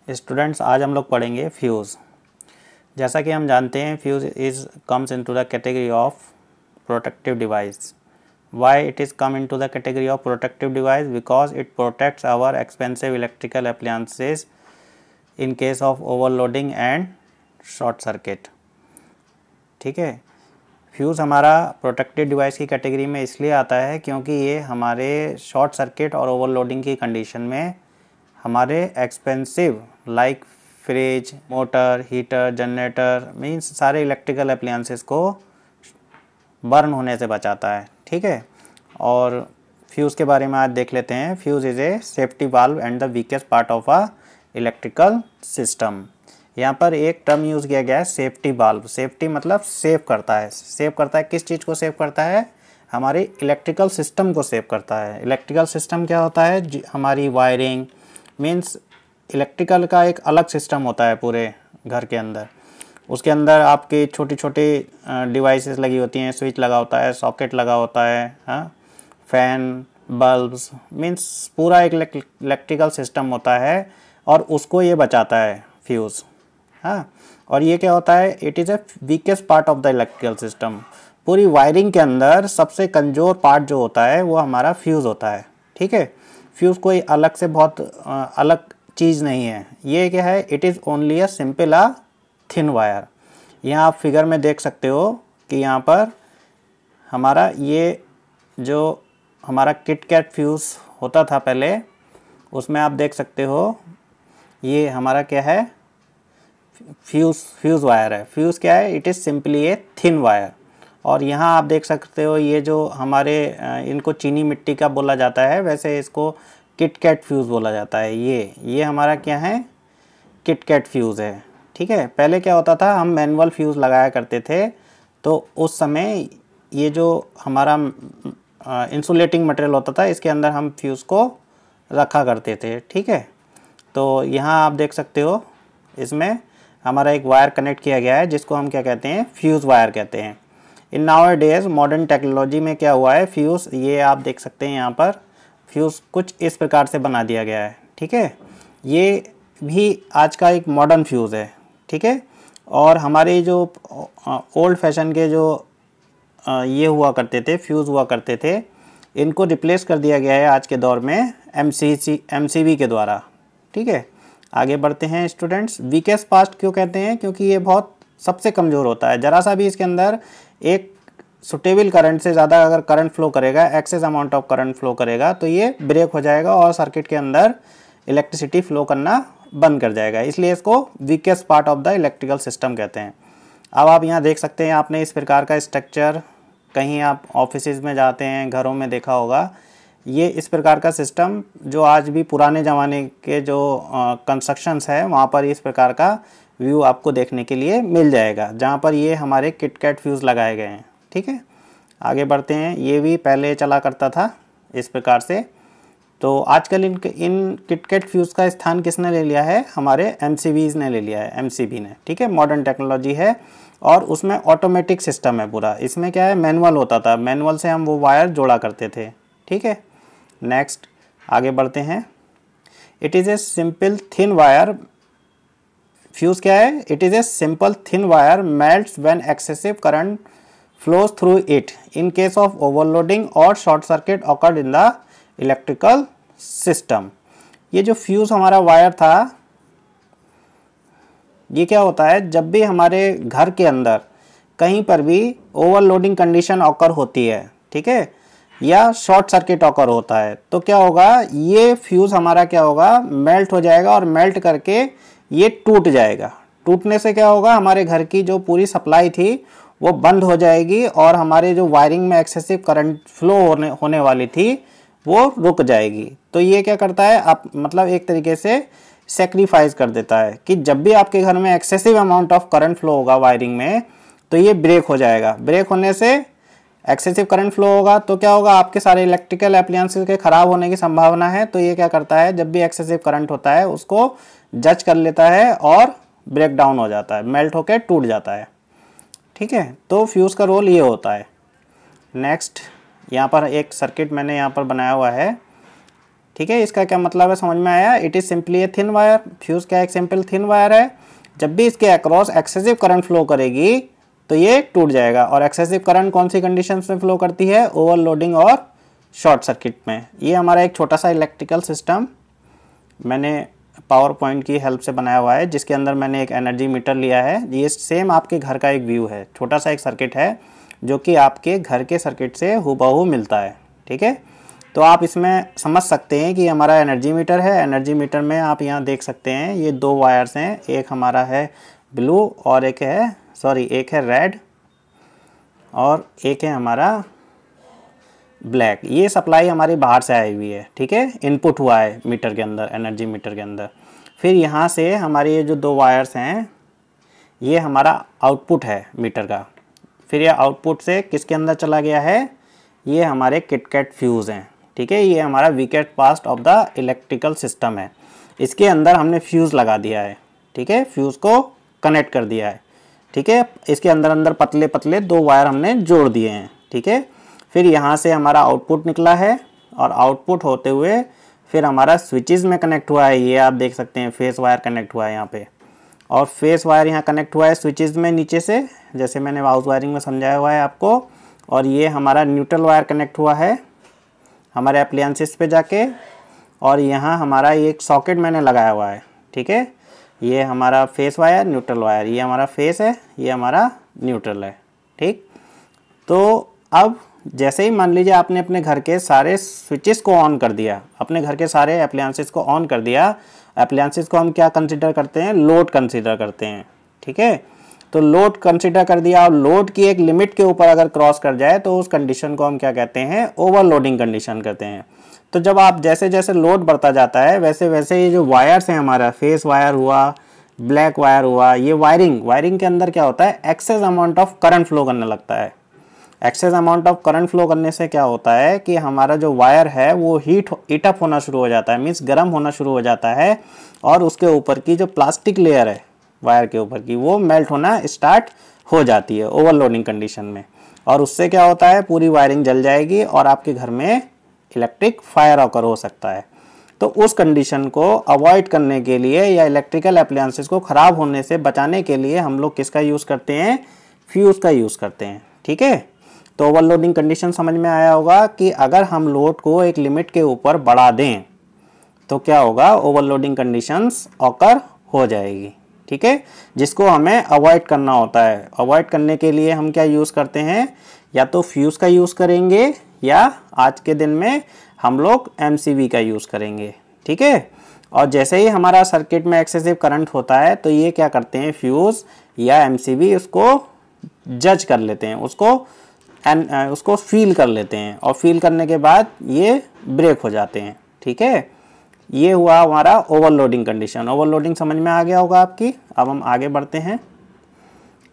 Students, आज हम लोग पढ़ेंगे फ्यूज़। जैसा कि हम जानते हैं fuse is comes into the category of protective device. Why it is come into the category of protective device? Because it protects our expensive electrical appliances in case of overloading and short circuit. ठीक है, fuse हमारा protective device की category में इसलिए आता है क्योंकि ये हमारे शॉर्ट सर्किट और ओवरलोडिंग की कंडीशन में हमारे expensive like fridge, motor, heater, generator means सारे इलेक्ट्रिकल अप्लायंसेस को बर्न होने से बचाता है। ठीक है, और फ्यूज़ के बारे में आज देख लेते हैं। Fuse is a safety valve and the weakest part of a electrical system. यहाँ पर एक टर्म यूज़ किया गया है सेफ्टी वाल्व। सेफ्टी मतलब सेव करता है। सेव करता है किस चीज़ को सेव करता है? हमारे इलेक्ट्रिकल सिस्टम को सेव करता है। इलेक्ट्रिकल सिस्टम क्या होता है? हमारी वायरिंग मीन्स इलेक्ट्रिकल का एक अलग सिस्टम होता है पूरे घर के अंदर। उसके अंदर आपके छोटी छोटी डिवाइसेस लगी होती हैं, स्विच लगा होता है, सॉकेट लगा होता है, हाँ, फैन, बल्ब्स मीन्स पूरा एक इलेक्ट्रिकल सिस्टम होता है और उसको ये बचाता है फ्यूज़। हाँ, और ये क्या होता है? It is A weakest part of the electrical system. पूरी वायरिंग के अंदर सबसे कमज़ोर पार्ट जो होता है वो हमारा फ्यूज़ होता है। ठीक है, फ्यूज़ कोई अलग से बहुत अलग चीज़ नहीं है। ये क्या है? It is only a simple a thin wire. यहाँ आप फिगर में देख सकते हो कि यहाँ पर हमारा ये जो हमारा किट कैट फ्यूज़ होता था पहले, उसमें आप देख सकते हो ये हमारा क्या है? फ्यूज़ वायर है। फ्यूज़ क्या है? It is simply a thin wire. और यहाँ आप देख सकते हो ये जो हमारे इनको चीनी मिट्टी का बोला जाता है, वैसे इसको किट कैट फ्यूज़ बोला जाता है। ये हमारा क्या है? किट कैट फ्यूज़ है। ठीक है, पहले क्या होता था, हम मैनुअल फ्यूज़ लगाया करते थे, तो उस समय ये जो हमारा इंसुलेटिंग मटेरियल होता था, इसके अंदर हम फ्यूज़ को रखा करते थे। ठीक है, तो यहाँ आप देख सकते हो इसमें हमारा एक वायर कनेक्ट किया गया है जिसको हम क्या कहते हैं? फ्यूज़ वायर कहते हैं। In now days modern technology में क्या हुआ है? फ्यूज़, ये आप देख सकते हैं यहाँ पर फ्यूज़ कुछ इस प्रकार से बना दिया गया है। ठीक है, ये भी आज का एक मॉडर्न फ्यूज़ है। ठीक है, और हमारे जो ओल्ड फैशन के जो ये हुआ करते थे, फ्यूज़ हुआ करते थे, इनको रिप्लेस कर दिया गया है आज के दौर में एमसीबी के द्वारा। ठीक है, आगे बढ़ते हैं स्टूडेंट्स। वीकेस्ट पार्ट क्यों कहते हैं? क्योंकि ये बहुत सबसे कमज़ोर होता है। ज़रा सा भी इसके अंदर एक सुटेबल करंट से ज़्यादा अगर करंट फ्लो करेगा, excess amount of current flow करेगा, तो ये ब्रेक हो जाएगा और सर्किट के अंदर इलेक्ट्रिसिटी फ्लो करना बंद कर जाएगा। इसलिए इसको weakest part of the electrical system कहते हैं। अब आप यहाँ देख सकते हैं, आपने इस प्रकार का स्ट्रक्चर कहीं आप ऑफिसेज में जाते हैं, घरों में देखा होगा। ये इस प्रकार का सिस्टम जो आज भी पुराने ज़माने के जो कंस्ट्रक्शंस है वहाँ पर इस प्रकार का व्यू आपको देखने के लिए मिल जाएगा, जहाँ पर ये हमारे किट कैट फ्यूज़ लगाए गए हैं। ठीक है, आगे बढ़ते हैं। ये भी पहले चला करता था इस प्रकार से। तो आजकल इन किट कैट फ्यूज़ का स्थान किसने ले लिया है? हमारे एमसीबीज़ ने ले लिया है, एमसीबी ने। ठीक है, मॉडर्न टेक्नोलॉजी है और उसमें ऑटोमेटिक सिस्टम है पूरा। इसमें क्या है? मैनुअल होता था, मैनुअल से हम वो वायर जोड़ा करते थे। ठीक है, नेक्स्ट आगे बढ़ते हैं। It is a simple thin wire. Fuse क्या है? It is a simple thin wire melts when excessive current flows through it in case of overloading और short circuit occurred in the electrical system. ये जो fuse हमारा wire था, ये क्या होता है? जब भी हमारे घर के अंदर कहीं पर भी ओवरलोडिंग कंडीशन ऑकर होती है, ठीक है, या शॉर्ट सर्किट ऑकर होता है, तो क्या होगा? ये फ्यूज़ हमारा क्या होगा? मेल्ट हो जाएगा और मेल्ट करके ये टूट जाएगा। टूटने से क्या होगा? हमारे घर की जो पूरी सप्लाई थी वो बंद हो जाएगी और हमारे जो वायरिंग में एक्सेसिव करंट फ्लो होने वाली थी वो रुक जाएगी। तो ये क्या करता है? आप मतलब एक तरीके से सेक्रीफाइस कर देता है कि जब भी आपके घर में excessive amount of current flow होगा वायरिंग में, तो ये ब्रेक हो जाएगा। ब्रेक होने से एक्सेसिव करंट फ्लो होगा तो क्या होगा? आपके सारे इलेक्ट्रिकल अप्लायंसेस के ख़राब होने की संभावना है। तो ये क्या करता है? जब भी एक्सेसिव करंट होता है उसको जज कर लेता है और ब्रेक डाउन हो जाता है, मेल्ट होकर टूट जाता है। ठीक है, तो फ्यूज़ का रोल ये होता है। नेक्स्ट, यहाँ पर एक सर्किट मैंने यहाँ पर बनाया हुआ है। ठीक है, इसका क्या मतलब है समझ में आया? It is simply a thin wire. Fuse क्या एक सिंपल थिन वायर है, जब भी इसके अक्रॉस एक्सेसिव करंट फ्लो करेगी तो ये टूट जाएगा। और एक्सेसिव करंट कौन सी कंडीशंस में फ्लो करती है? ओवरलोडिंग और शॉर्ट सर्किट में। ये हमारा एक छोटा सा इलेक्ट्रिकल सिस्टम मैंने पावर पॉइंट की हेल्प से बनाया हुआ है, जिसके अंदर मैंने एक एनर्जी मीटर लिया है। ये सेम आपके घर का एक व्यू है, छोटा सा एक सर्किट है जो कि आपके घर के सर्किट से हूबहू मिलता है। ठीक है, तो आप इसमें समझ सकते हैं कि हमारा एनर्जी मीटर है। एनर्जी मीटर में आप यहाँ देख सकते हैं ये दो वायर्स हैं, एक हमारा है ब्लू और एक है रेड और एक है हमारा ब्लैक। ये सप्लाई हमारी बाहर से आई हुई है। ठीक है, इनपुट हुआ है मीटर के अंदर, एनर्जी मीटर के अंदर। फिर यहाँ से हमारे ये जो दो वायर्स हैं ये हमारा आउटपुट है मीटर का। फिर ये आउटपुट से किसके अंदर चला गया है? ये हमारे किटकैट फ्यूज़ हैं। ठीक है, ये हमारा weakest part of the electrical system है। इसके अंदर हमने फ्यूज़ लगा दिया है। ठीक है, फ्यूज़ को कनेक्ट कर दिया है। ठीक है, इसके अंदर पतले पतले दो वायर हमने जोड़ दिए हैं। ठीक है, फिर यहाँ से हमारा आउटपुट निकला है और आउटपुट होते हुए फिर हमारा स्विचेस में कनेक्ट हुआ है। ये आप देख सकते हैं फेस वायर कनेक्ट हुआ है यहाँ पे, और फेस वायर यहाँ कनेक्ट हुआ है स्विचेस में नीचे से, जैसे मैंने हाउस वायरिंग में समझाया हुआ है आपको। और ये हमारा न्यूट्रल वायर कनेक्ट हुआ है हमारे अप्लायंसेस पे जाके, और यहाँ हमारा एक सॉकेट मैंने लगाया हुआ है। ठीक है, ये हमारा फेस वायर, न्यूट्रल वायर, ये हमारा फेस है, ये हमारा न्यूट्रल है। ठीक, तो अब जैसे ही मान लीजिए आपने अपने घर के सारे स्विचेस को ऑन कर दिया, अपने घर के सारे अप्लायंसेस को ऑन कर दिया। अप्लायंसेस को हम क्या कंसिडर करते हैं? लोड कंसिडर करते हैं। ठीक है, तो लोड कंसिडर कर दिया, और लोड की एक लिमिट के ऊपर अगर क्रॉस कर जाए तो उस कंडीशन को हम क्या कहते हैं? ओवरलोडिंग कंडीशन कहते हैं। तो जब आप जैसे जैसे लोड बढ़ता जाता है वैसे वैसे ये जो वायर्स हैं, हमारा फेस वायर हुआ, ब्लैक वायर हुआ, ये वायरिंग के अंदर क्या होता है? Excess amount of current flow करने लगता है। Excess amount of current flow करने से क्या होता है कि हमारा जो वायर है वो हीट अप होना शुरू हो जाता है, मीन्स गर्म होना शुरू हो जाता है, और उसके ऊपर की जो प्लास्टिक लेयर है वायर के ऊपर की वो मेल्ट होना स्टार्ट हो जाती है ओवरलोडिंग कंडीशन में। और उससे क्या होता है? पूरी वायरिंग जल जाएगी और आपके घर में इलेक्ट्रिक फायर ऑकर हो सकता है। तो उस कंडीशन को अवॉइड करने के लिए या इलेक्ट्रिकल अप्लायंसेस को ख़राब होने से बचाने के लिए हम लोग किसका यूज़ करते हैं? फ्यूज़ का यूज़ करते हैं। ठीक है, तो ओवरलोडिंग कंडीशन समझ में आया होगा कि अगर हम लोड को एक लिमिट के ऊपर बढ़ा दें तो क्या होगा? ओवरलोडिंग कंडीशंस ऑकर हो जाएगी। ठीक है, जिसको हमें अवॉइड करना होता है। अवॉइड करने के लिए हम क्या यूज़ करते हैं? या तो फ्यूज़ का यूज़ करेंगे या आज के दिन में हम लोग MCV का यूज़ करेंगे। ठीक है, और जैसे ही हमारा सर्किट में एक्सेसिव करंट होता है तो ये क्या करते हैं? फ्यूज़ या MCV उसको जज कर लेते हैं, उसको फील कर लेते हैं, और फील करने के बाद ये ब्रेक हो जाते हैं। ठीक है, ये हुआ हमारा ओवरलोडिंग कंडीशन। ओवरलोडिंग समझ में आ गया होगा आपकी। अब हम आगे बढ़ते हैं।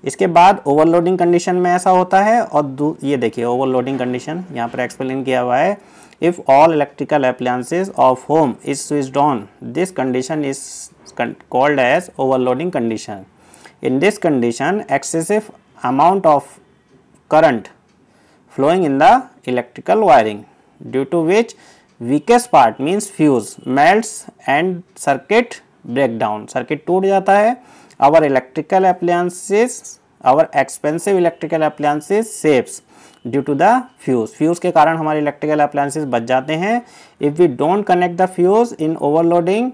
इसके बाद ओवरलोडिंग कंडीशन में ऐसा होता है, और ये देखिए ओवरलोडिंग कंडीशन यहाँ पर एक्सप्लेन किया हुआ है। If all electrical appliances of home is switched on, this condition is called as overloading condition. In this condition excessive amount of current flowing in the electrical wiring, due to which weakest part means fuse melts and circuit breakdown, circuit टूट जाता है। our electrical appliances, our expensive electrical appliances saves due to the fuse के कारण हमारे electrical appliances बच जाते हैं। if we don't connect the fuse in overloading,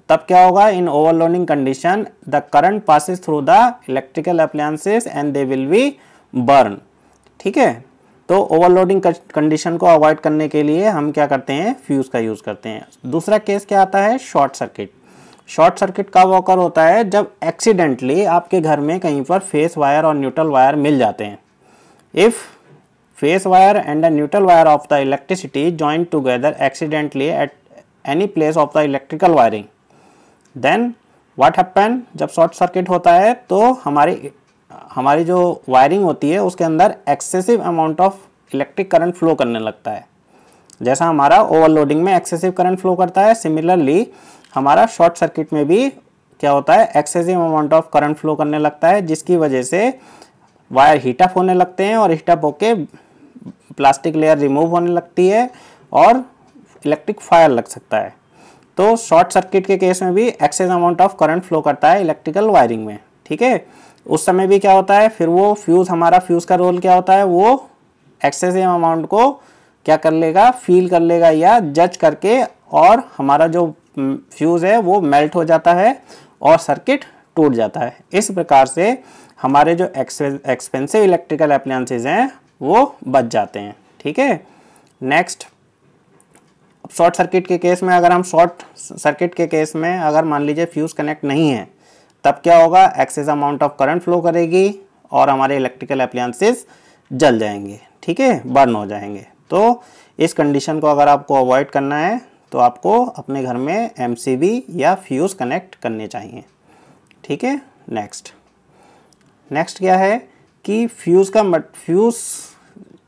तब क्या होगा? in overloading condition the current passes through the electrical appliances and they will be burn। ठीक है, तो ओवरलोडिंग कंडीशन को अवॉइड करने के लिए हम क्या करते हैं? फ्यूज़ का यूज़ करते हैं। दूसरा केस क्या आता है? Short circuit. शॉर्ट सर्किट कब ऑकर होता है? जब एक्सीडेंटली आपके घर में कहीं पर फेस वायर और न्यूट्रल वायर मिल जाते हैं। If phase wire and the neutral wire of the electricity join together accidentally at any place of the electrical wiring, then what happen? जब शॉर्ट सर्किट होता है तो हमारी जो वायरिंग होती है उसके अंदर excessive amount of electric current flow करने लगता है। जैसा हमारा ओवरलोडिंग में एक्सेसिव करंट फ्लो करता है, सिमिलरली हमारा शॉर्ट सर्किट में भी क्या होता है? Excessive amount of current flow करने लगता है, जिसकी वजह से वायर हीटअप होने लगते हैं, और हीटअप होके प्लास्टिक लेयर रिमूव होने लगती है और इलेक्ट्रिक फायर लग सकता है। तो शॉर्ट सर्किट के केस में भी excess amount of current flow करता है इलेक्ट्रिकल वायरिंग में, ठीक है। उस समय भी क्या होता है, फिर वो फ्यूज़, हमारा फ्यूज़ का रोल क्या होता है, वो एक्सेसिव अमाउंट को क्या कर लेगा, फील कर लेगा या जज करके, और हमारा जो फ्यूज़ है वो मेल्ट हो जाता है और सर्किट टूट जाता है। इस प्रकार से हमारे जो एक्सपेंसिव इलेक्ट्रिकल अप्लायंसेज हैं वो बच जाते हैं, ठीक है। नेक्स्ट, शॉर्ट सर्किट के केस में, अगर हम शॉर्ट सर्किट के केस में अगर मान लीजिए फ्यूज़ कनेक्ट नहीं है, तब क्या होगा, excess amount of current flow करेगी और हमारे इलेक्ट्रिकल अप्लायंसेज जल जाएंगे, ठीक है, बर्न हो जाएंगे। तो इस कंडीशन को अगर आपको अवॉइड करना है तो आपको अपने घर में एमसीबी या फ्यूज़ कनेक्ट करने चाहिए, ठीक है। नेक्स्ट क्या है कि फ्यूज़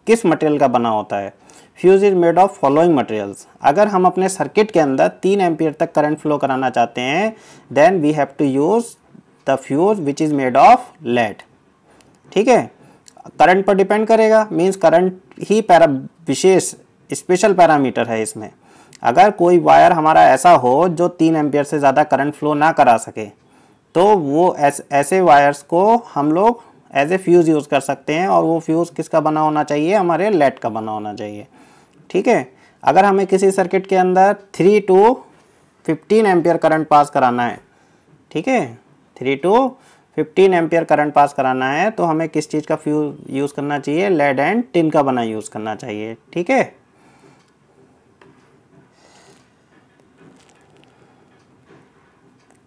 किस मटेरियल का बना होता है। Fuse is made of following materials. अगर हम अपने सर्किट के अंदर 3 एम्पियर तक करंट फ्लो कराना चाहते हैं, then we have to use the fuse which is made of lead, ठीक है। करंट पर डिपेंड करेगा, मीन्स करंट ही विशेष स्पेशल पैरामीटर है इसमें। अगर कोई वायर हमारा ऐसा हो जो 3 एम्पियर से ज़्यादा करंट फ्लो ना करा सके, तो वो ऐसे वायर्स को हम लोग एज ए फ्यूज़ यूज़ कर सकते हैं, और वो फ्यूज़ किसका बना होना चाहिए, हमारे लेड का बना होना चाहिए, ठीक है। अगर हमें किसी सर्किट के अंदर 3 to 15 एम्पियर करंट पास कराना है, ठीक है, 3 to 15 एम्पियर करंट पास कराना है, तो हमें किस चीज़ का फ्यूज़ यूज़ करना चाहिए, लेड एंड टिन का बना यूज़ करना चाहिए, ठीक है।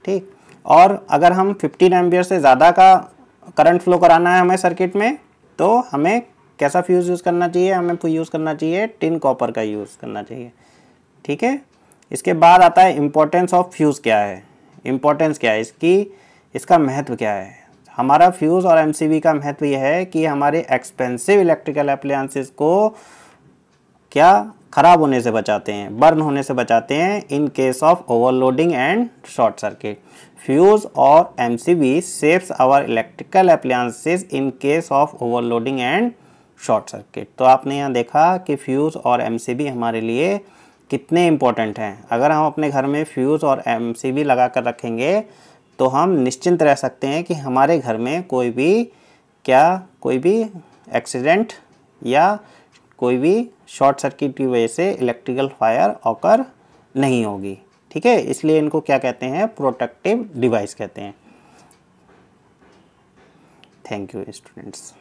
ठीक, और अगर हम 15 एम्पियर से ज़्यादा का करंट फ्लो कराना है हमें सर्किट में, तो हमें कैसा फ्यूज़ यूज़ करना चाहिए, हमें यूज़ करना चाहिए टिन कॉपर का यूज़ करना चाहिए, ठीक है। इसके बाद आता है इम्पोर्टेंस ऑफ फ्यूज़ क्या है, इम्पोर्टेंस क्या है इसका महत्व क्या है। हमारा फ्यूज़ और एमसीबी का महत्व यह है कि हमारे एक्सपेंसिव इलेक्ट्रिकल अप्लायंसेस को क्या ख़राब होने से बचाते हैं, बर्न होने से बचाते हैं in case of overloading and short circuit. Fuse और MCB saves our electrical appliances in case of overloading and short circuit. तो आपने यहाँ देखा कि फ्यूज़ और एमसीबी हमारे लिए कितने इम्पोर्टेंट हैं। अगर हम अपने घर में फ्यूज़ और एमसीबी लगा कर रखेंगे तो हम निश्चिंत रह सकते हैं कि हमारे घर में कोई भी एक्सीडेंट या कोई भी शॉर्ट सर्किट की वजह से इलेक्ट्रिकल फायर ऑकर नहीं होगी, ठीक है। इसलिए इनको क्या कहते हैं, प्रोटेक्टिव डिवाइस कहते हैं। Thank you students.